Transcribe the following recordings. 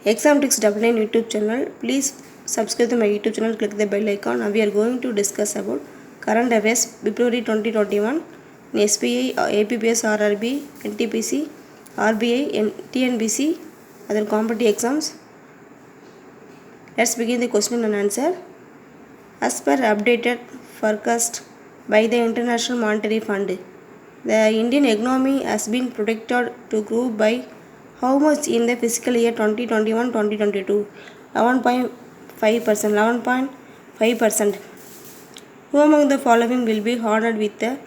Exam Tricks Double YouTube channel. Please subscribe to my YouTube channel. Click the bell icon. Now we are going to discuss about current affairs February 2021 in SBI, APPS, RRB, NTPC, RBI, TNBC, other competitive exams. Let's begin the question and answer. As per updated forecast by the International Monetary Fund, the Indian economy has been predicted to grow by how much in the fiscal year 2021-2022? 11.5%. 11.5%. Who among the following will be honored with the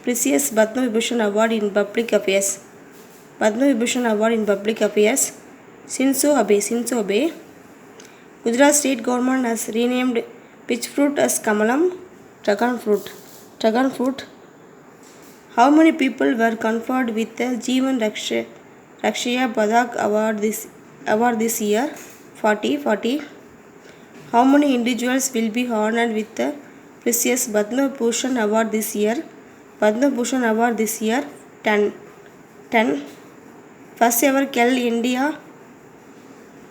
prestigious Padma Vibhushan Award in Public Affairs? Padma Vibhushan Award in Public Affairs. Shinzo Abe. Gujarat state government has renamed which fruit as Kamalam? Dragon fruit. How many people were conferred with the Jeevan Rakshaya Padak award this year? 40. How many individuals will be honored with the prestigious Padma Bhushan award this year? 10. First ever Kel India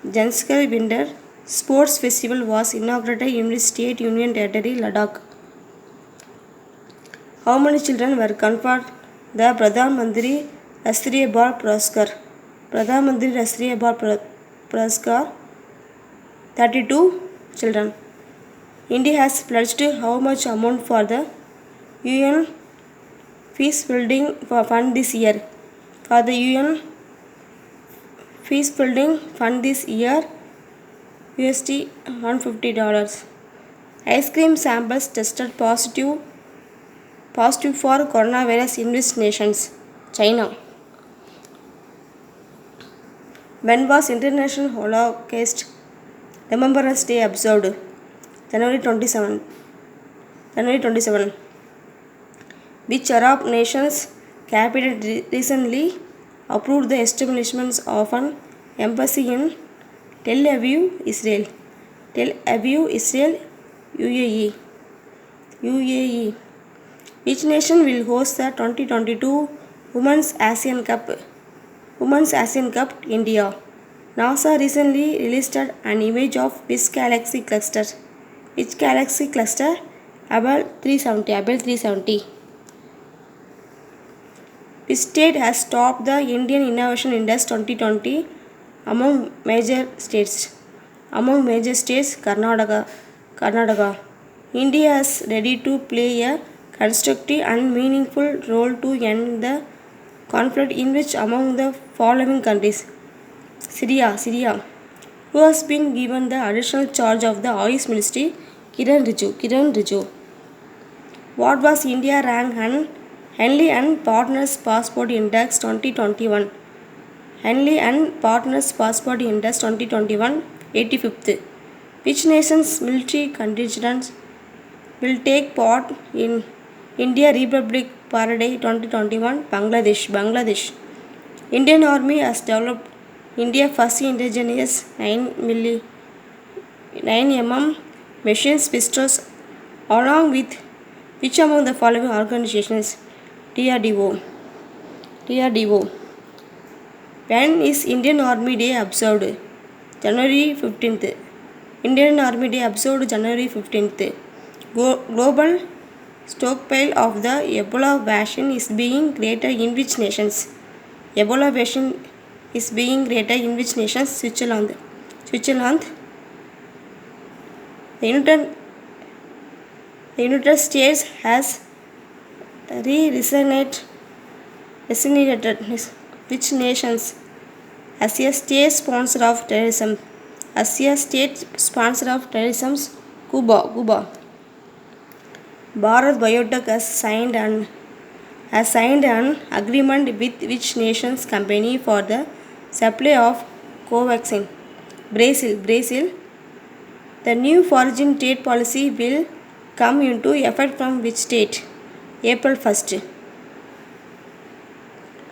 Janskar Winter Sports Festival was inaugurated in the State Union Territory, Ladakh. How many children were conferred the Pradhan Mantri Rastriya Bal Puraskar? 32 children. India has pledged how much amount for the UN Peace Building Fund this year? For the UN Peace Building Fund this year, USD $150. Ice cream samples tested positive for coronavirus in which nations? China. When was International Holocaust Remembrance Day observed? January 27. Which Arab nation's cabinet recently approved the establishment of an embassy in Tel Aviv, Israel? UAE. Which nation will host the 2022 Women's Asian Cup? India. NASA recently released an image of which galaxy cluster? Hubble 370. Which state has topped the Indian Innovation Index 2020 among major states? Karnataka. India is ready to play a constructive and meaningful role to end the conflict in which among the following countries? Syria. Who has been given the additional charge of the Oil Ministry? Kiran Rijiju. What was India rank Henley and Partners Passport Index 2021? Henley and Partners Passport Index 2021 85th. Which nation's military contingents will take part in India Republic Parade 2021? Bangladesh. Indian Army has developed India's first indigenous 9 mm machine pistols along with which among the following organizations? DRDO. When is Indian Army Day observed? January 15th. Indian Army Day observed January 15th. Global stockpile of the Ebola vaccine is being created in which nations? Ebola vaccine is being created in which nations? Switzerland. The United States has resignated which nations as a state sponsor of terrorism? Cuba. Bharat Biotech has signed an agreement with which nation's company for the supply of Covaxin? Brazil. The new foreign trade policy will come into effect from which state? April 1st.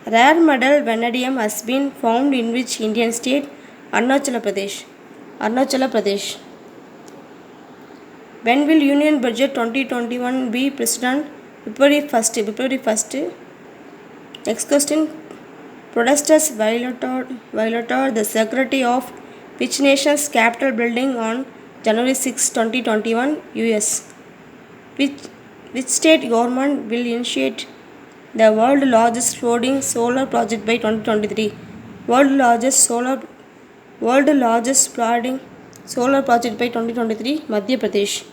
Rare metal vanadium has been found in which Indian state? Arunachal Pradesh. When will Union Budget 2021 be presented? February 1st. Next question. Protesters violated the security of Which nation's Capitol building on January 6, 2021, US? Which, which state government will initiate the world's largest floating solar project by 2023? World largest floating solar project by 2023, Madhya Pradesh.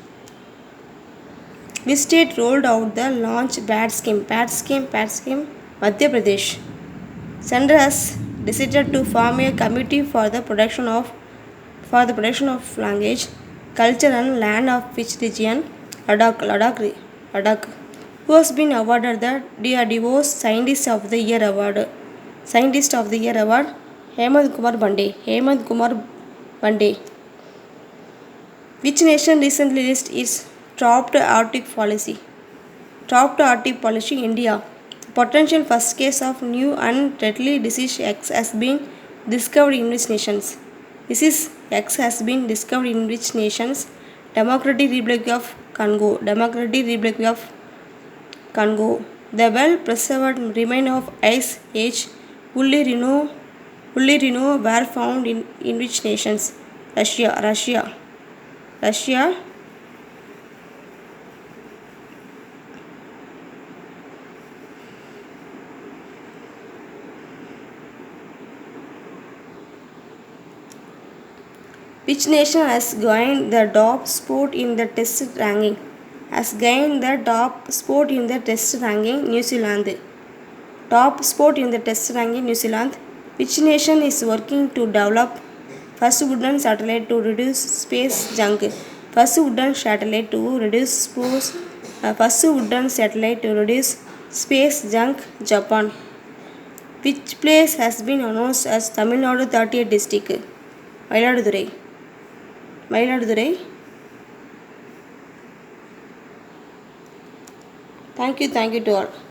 Which state rolled out the launch pad scheme? Madhya Pradesh. Center has decided to form a committee for the protection of language, culture and land of which region? Ladakh. Who has been awarded the DRDO's Scientist of the Year award? Hemant Kumar Bande. Which nation recently released its Top Arctic policy? India. The potential first case of new and deadly disease X has been discovered in which nations? Disease X has been discovered in which nations? Democratic Republic of Congo. The well-preserved remains of Ice Age Woolly Rhino were found in which nations? Russia. Which nation has gained the top spot in the test ranking? New Zealand. Top spot in the test ranking, New Zealand. Which nation is working to develop first wooden satellite to reduce space junk? First wooden satellite to reduce space junk, Japan. Which place has been announced as Tamil Nadu 30th district? Mailadurai. Thank you to all.